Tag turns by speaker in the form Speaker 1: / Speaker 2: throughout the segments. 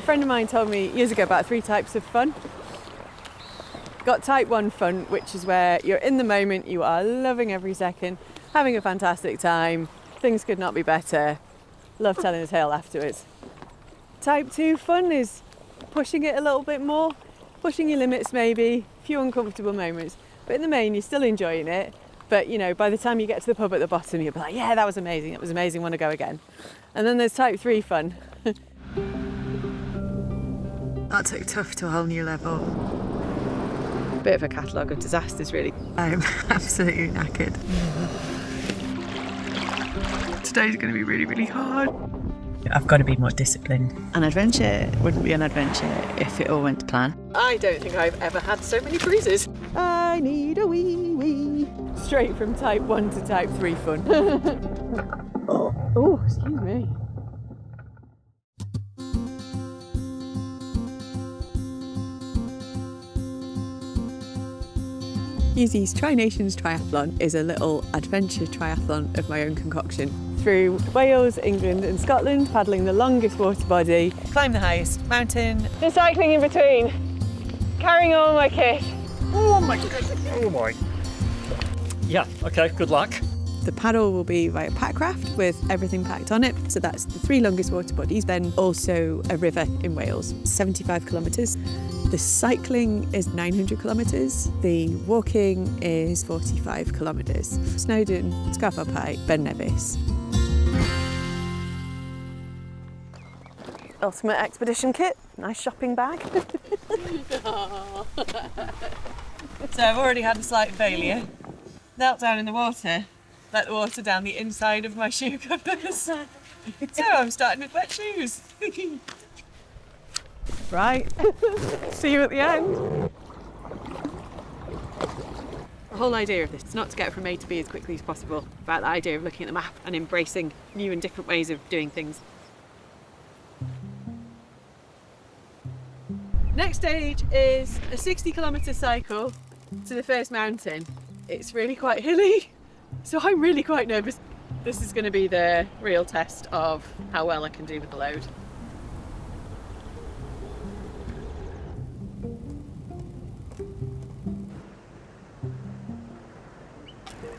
Speaker 1: friend of mine told me years ago about 3 types of fun. Got type 1 fun, which is where you're in the moment, you are loving every second, having a fantastic time, things could not be better, love telling the tale afterwards. Type 2 fun is pushing it a little bit more, pushing your limits maybe, a few uncomfortable moments, but in the main you're still enjoying it. But you know, by the time you get to the pub at the bottom, you'll be like, yeah, that was amazing, want to go again. And then there's type 3 fun. That took tough to a whole new level. Bit of a catalogue of disasters, really. I'm absolutely knackered. Today's going to be really, really hard. I've got to be more disciplined.
Speaker 2: An adventure wouldn't be an adventure if it all went to plan.
Speaker 1: I don't think I've ever had so many bruises. I need a wee. Straight from type 1 to type 3 fun. Oh, excuse me. Hughesy's Tri-Nations Triathlon is a little adventure triathlon of my own concoction. Through Wales, England and Scotland, paddling the longest water body, climb the highest mountain, just cycling in between, carrying all my kit.
Speaker 3: Oh my goodness, oh my. Yeah, okay, good luck.
Speaker 1: The paddle will be via pack-raft with everything packed on it. So that's the 3 longest water bodies, then also a river in Wales, 75 kilometres. The cycling is 900 kilometres. The walking is 45 kilometres. Snowdon, Scafell Pike, Ben Nevis. Ultimate expedition kit, nice shopping bag. So I've already had a slight failure. Knelt down in the water. Let the water down the inside of my shoe covers. So I'm starting with wet shoes. Right, see you at the end. The whole idea of this is not to get from A to B as quickly as possible, about the idea of looking at the map and embracing new and different ways of doing things. Next stage is a 60-kilometre cycle to the first mountain. It's really quite hilly. So I'm really quite nervous. This is going to be the real test of how well I can do with the load.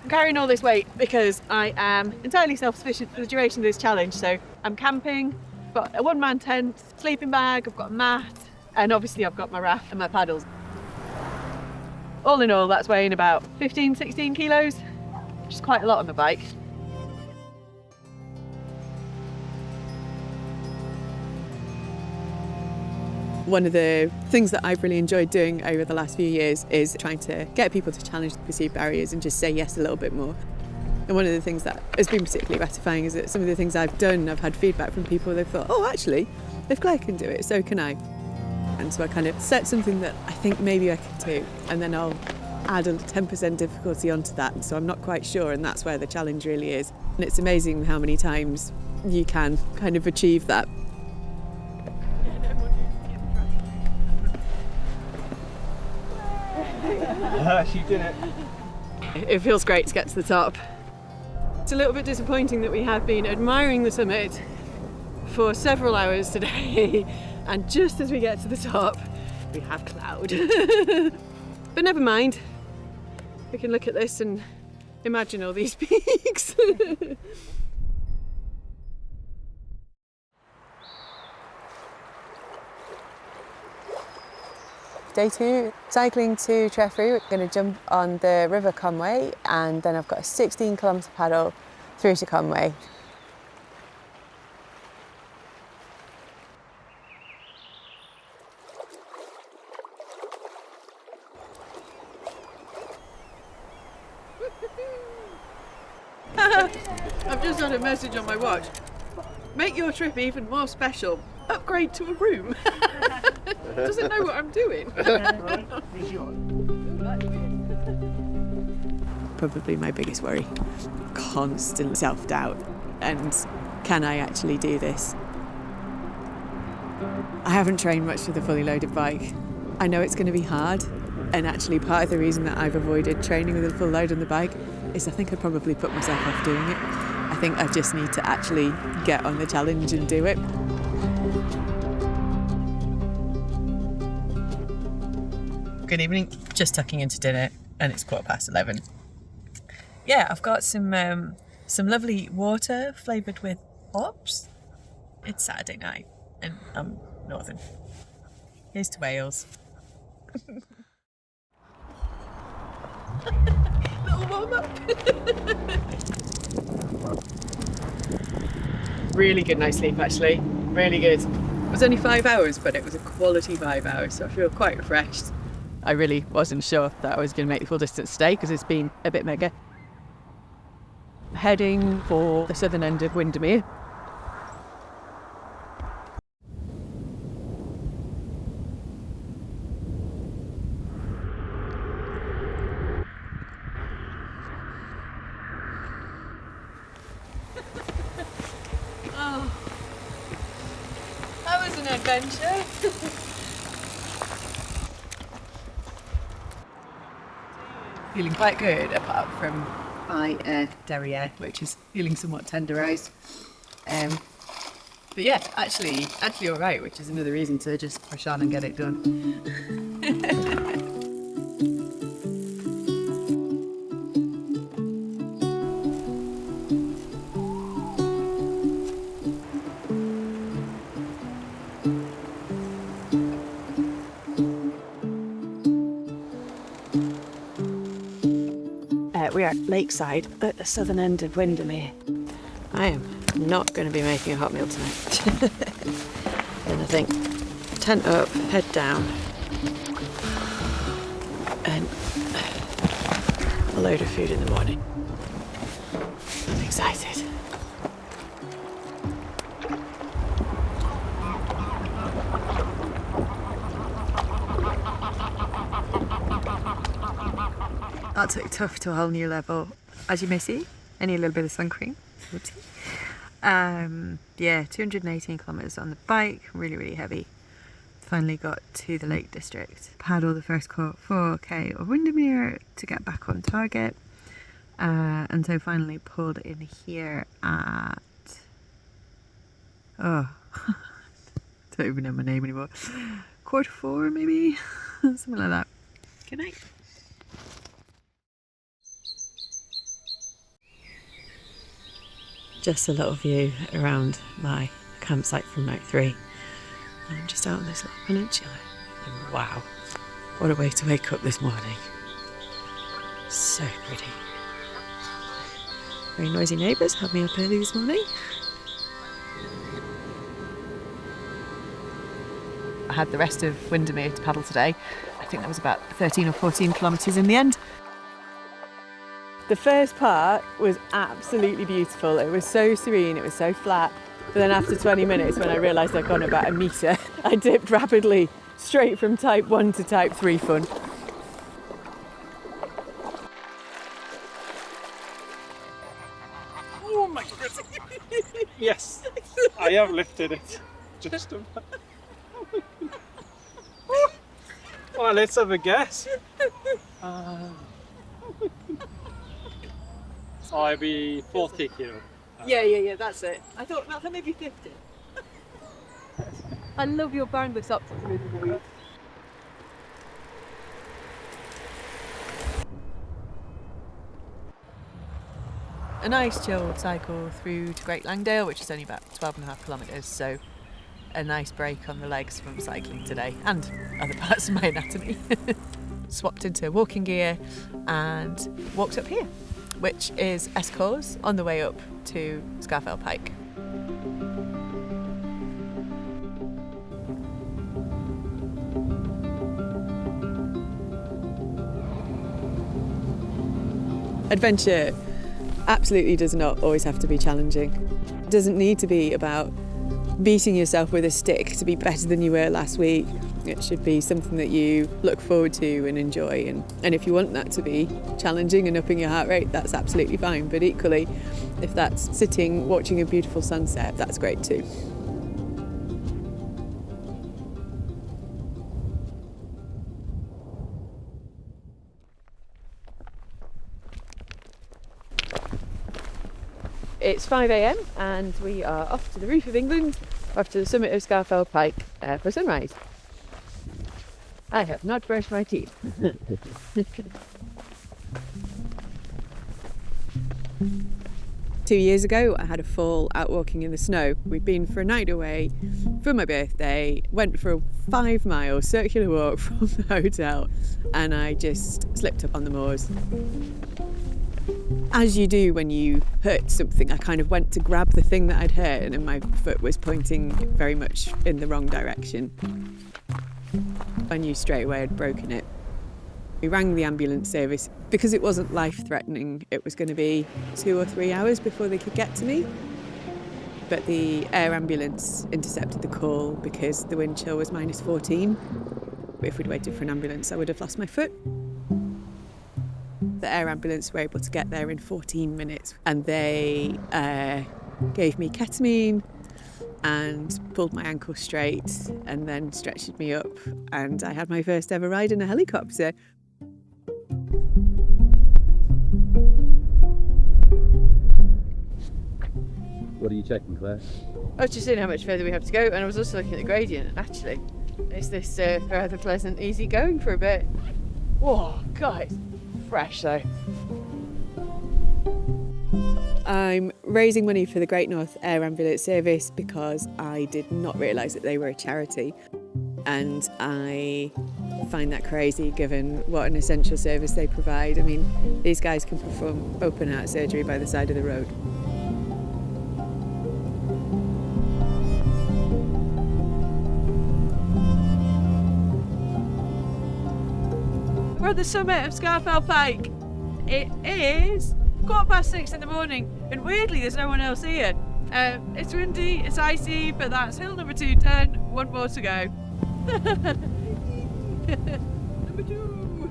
Speaker 1: I'm carrying all this weight because I am entirely self-sufficient for the duration of this challenge. So I'm camping, I've got a one-man tent, sleeping bag, I've got a mat, and obviously I've got my raft and my paddles. All in all, that's weighing about 15, 16 kilos. Which is quite a lot on the bike. One of the things that I've really enjoyed doing over the last few years is trying to get people to challenge the perceived barriers and just say yes a little bit more. And one of the things that has been particularly gratifying is that some of the things I've done, I've had feedback from people, they've thought, oh actually, if Claire can do it, so can I. And so I kind of set something that I think maybe I can do, and then I'll add a 10% difficulty onto that, so I'm not quite sure, and that's where the challenge really is. And it's amazing how many times you can kind of achieve that.
Speaker 3: She did it.
Speaker 1: It feels great to get to the top. It's a little bit disappointing that we have been admiring the summit for several hours today, and just as we get to the top, we have cloud. But never mind. We can look at this and imagine all these peaks. Day 2, cycling to Treffry. We're going to jump on the River Conway, and then I've got a 16-kilometre paddle through to Conway. I've just had a message on my watch. Make your trip even more special. Upgrade to a room. Doesn't know what I'm doing. Probably my biggest worry. Constant self-doubt. And can I actually do this? I haven't trained much with a fully loaded bike. I know it's going to be hard. And actually part of the reason that I've avoided training with a full load on the bike is I think I'd probably put myself off doing it. I think I just need to actually get on the challenge and do it.
Speaker 2: Good evening. Just tucking into dinner, and it's 11:15. Yeah, I've got some lovely water flavoured with hops. It's Saturday night, and I'm northern. Here's to Wales. Little warm up.
Speaker 1: Really good night's sleep, actually. Really good. It was only 5 hours, but it was a quality 5 hours, so I feel quite refreshed.
Speaker 2: I really wasn't sure that I was going to make the full distance today because it's been a bit mega. Heading for the southern end of Windermere.
Speaker 1: Oh, that was an adventure.
Speaker 2: Feeling quite good apart from my derriere, which is feeling somewhat tenderised. But yeah, actually all right, which is another reason to just push on and get it done. We are at Lakeside at the southern end of Windermere. I am not going to be making a hot meal tonight. And I think tent up, head down, and a load of food in the morning. I'm excited. That took tough to a whole new level, as you may see. I need a little bit of sun cream. Whoopsie. Yeah, 218 kilometres on the bike, really heavy. Finally got to the Lake District. Paddled the first 4k of Windermere to get back on target. And so finally pulled in here at... Oh, don't even know my name anymore. 4:45 maybe? Something like that. Good night. Just a little view around my campsite from night 3. I'm just out on this little peninsula. And wow, what a way to wake up this morning. So pretty. Very noisy neighbours had me up early this morning. I had the rest of Windermere to paddle today. I think that was about 13 or 14 kilometres in the end.
Speaker 1: The first part was absolutely beautiful. It was so serene, it was so flat. But then after 20 minutes, when I realised I'd gone about a metre, I dipped rapidly straight from type 1 to type 3 fun.
Speaker 3: Oh my goodness. Yes, I have lifted it. Just about. Well, let's have a guess. So I'll be 40 kilo.
Speaker 1: Yeah, that's it. I thought maybe 50. I love your boundless optimism.
Speaker 2: A nice chilled cycle through to Great Langdale, which is only about 12.5 kilometres, so a nice break on the legs from cycling today and other parts of my anatomy. Swapped into walking gear and walked up here, which is Escos on the way up to Scafell Pike.
Speaker 1: Adventure absolutely does not always have to be challenging. It doesn't need to be about beating yourself with a stick to be better than you were last week. It should be something that you look forward to and enjoy. And if you want that to be challenging and upping your heart rate, that's absolutely fine. But equally, if that's sitting watching a beautiful sunset, that's great too. It's 5 a.m. and we are off to the roof of England, off to the summit of Scafell Pike for sunrise.
Speaker 4: I have not brushed my teeth.
Speaker 1: 2 years ago, I had a fall out walking in the snow. We'd been for a night away for my birthday, went for a 5-mile circular walk from the hotel, and I just slipped up on the moors. As you do when you hurt something, I kind of went to grab the thing that I'd hurt, and my foot was pointing very much in the wrong direction. I knew straight away I'd broken it. We rang the ambulance service. Because it wasn't life-threatening, it was going to be 2 or 3 hours before they could get to me. But the air ambulance intercepted the call because the wind chill was -14. If we'd waited for an ambulance, I would have lost my foot. The air ambulance were able to get there in 14 minutes, and they gave me ketamine and pulled my ankle straight and then stretched me up, and I had my first ever ride in a helicopter.
Speaker 5: What are you checking, Claire?
Speaker 4: I was just seeing how much further we have to go, and I was also looking at the gradient, and actually, it's this rather pleasant, easy going for a bit. Whoa, God, it's fresh though.
Speaker 1: I'm raising money for the Great North Air Ambulance Service because I did not realise that they were a charity, and I find that crazy given what an essential service they provide. I mean, these guys can perform open heart surgery by the side of the road.
Speaker 4: We're at the summit of Scarfell Pike. It is 6:15 in the morning, and weirdly there's no one else here. It's windy, it's icy, but that's hill number 2 done. One more to go. Number 2.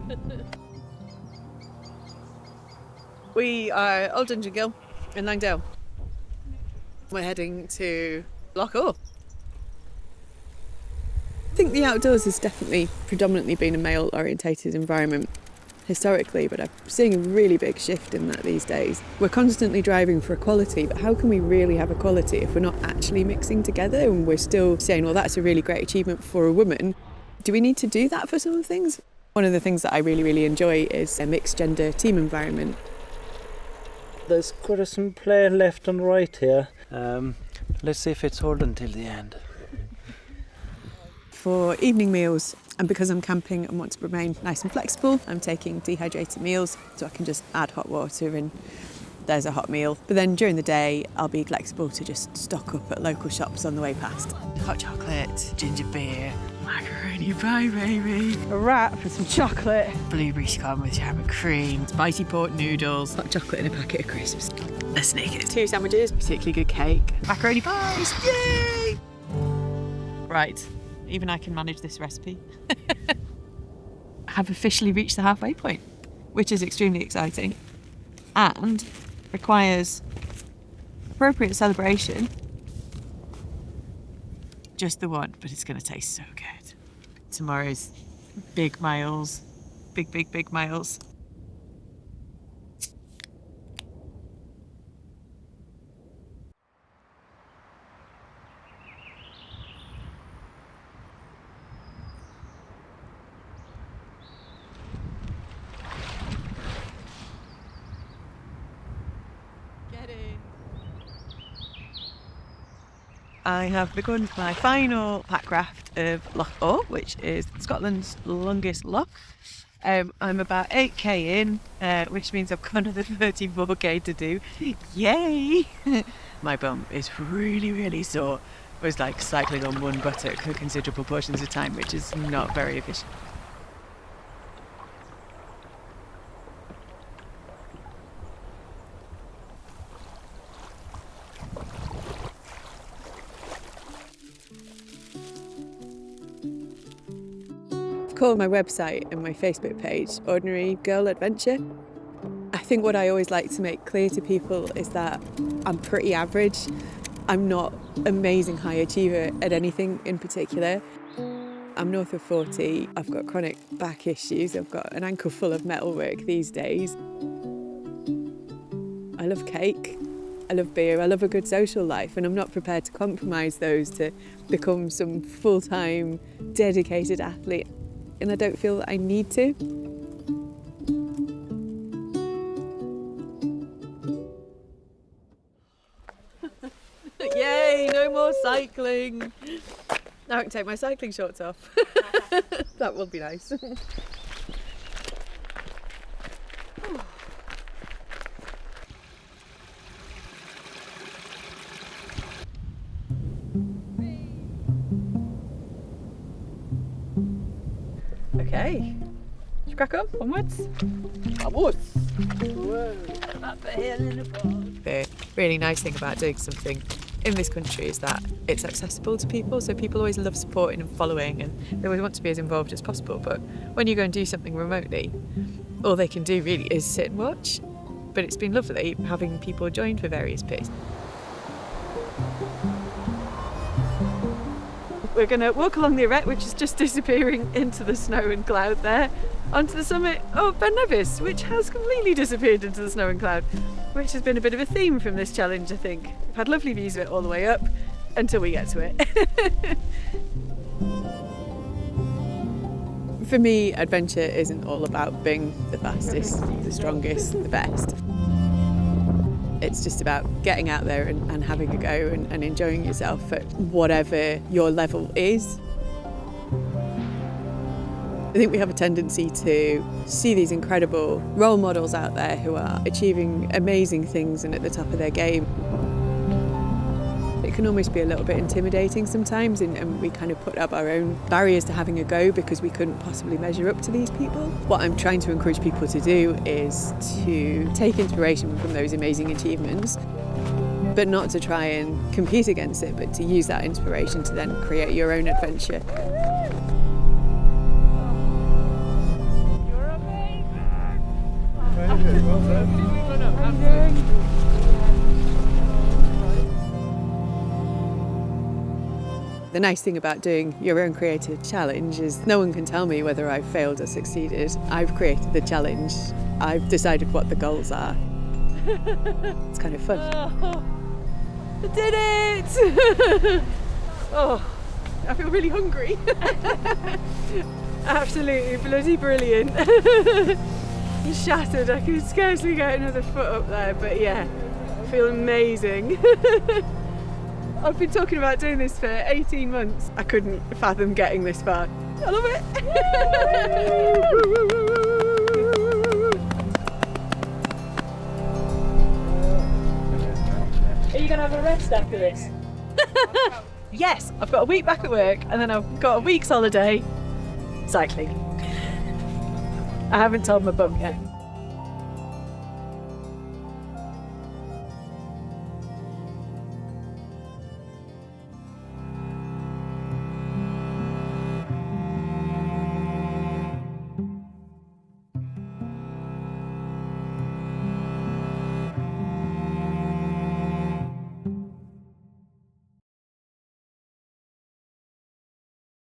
Speaker 1: We are Old Dungeon Gill in Langdale. We're heading to Loch Awe. I think the outdoors has definitely predominantly been a male-orientated environment historically, but I'm seeing a really big shift in that these days. We're constantly driving for equality, but how can we really have equality if we're not actually mixing together and we're still saying, well, that's a really great achievement for a woman? Do we need to do that for some things? One of the things that I really, really enjoy is a mixed gender team environment.
Speaker 3: There's got some play left and right here. Let's see if it's holding till the end.
Speaker 1: For evening meals, and because I'm camping and want to remain nice and flexible, I'm taking dehydrated meals so I can just add hot water and there's a hot meal. But then during the day, I'll be flexible to just stock up at local shops on the way past.
Speaker 2: Hot chocolate, ginger beer, macaroni pie, baby.
Speaker 4: A wrap for some chocolate.
Speaker 2: Blueberry scone with jam and cream, spicy pork noodles,
Speaker 1: Hot chocolate and a packet of crisps.
Speaker 2: a Snickers,
Speaker 1: 2 sandwiches,
Speaker 2: particularly good cake, macaroni pies, yay! Right, even I can manage this recipe. Have officially reached the halfway point, which is extremely exciting and requires appropriate celebration. Just the one, but it's going to taste so good. Tomorrow's big miles, big miles. I have begun my final pack-raft of Loch Awe, which is Scotland's longest loch. I'm about 8k in, which means I've got another 34k to do. Yay! My bum is really sore. It was like cycling on one buttock for considerable portions of time, which is not very efficient.
Speaker 1: Call my website and my Facebook page Ordinary Girl Adventure. I think what I always like to make clear to people is that I'm pretty average. I'm not amazing high achiever at anything in particular. I'm north of 40, I've got chronic back issues, I've got an ankle full of metalwork these days. I love cake, I love beer, I love a good social life, and I'm not prepared to compromise those to become some full-time dedicated athlete. and I don't feel that I need to.
Speaker 2: Yay, no more cycling. Now I can take my cycling shorts off. That would be nice. Okay, should we crack up onwards? Onwards! Whoa, up the hill in a bog. The really nice thing about doing something in this country is that it's accessible to people, so people always love supporting and following, and they always want to be as involved as possible. But when you go and do something remotely, all they can do really is sit and watch. But it's been lovely having people join for various bits. We're going to walk along the arete, which is just disappearing into the snow and cloud there, onto the summit of Ben Nevis, which has completely disappeared into the snow and cloud, which has been a bit of a theme from this challenge, I think. We've had lovely views of it all the way up until we get to it.
Speaker 1: For me, adventure isn't all about being the fastest, the strongest, the best. It's just about getting out there and having a go and enjoying yourself at whatever your level is. I think we have a tendency to see these incredible role models out there who are achieving amazing things and at the top of their game. It can almost be a little bit intimidating sometimes, and we kind of put up our own barriers to having a go because we couldn't possibly measure up to these people. What I'm trying to encourage people to do is to take inspiration from those amazing achievements, but not to try and compete against it, but to use that inspiration to then create your own adventure. The nice thing about doing your own creative challenge is no one can tell me whether I've failed or succeeded. I've created the challenge. I've decided what the goals are. It's kind of fun.
Speaker 2: Oh, I did it! Oh, I feel really hungry. Absolutely bloody brilliant. Shattered. I could scarcely get another foot up there, but yeah, I feel amazing. I've been talking about doing this for 18 months. I couldn't fathom getting this far. I love it. Are you going to have a rest after this? Yes, I've got a week back at work and then I've got a week's holiday cycling. I haven't told my bum yet.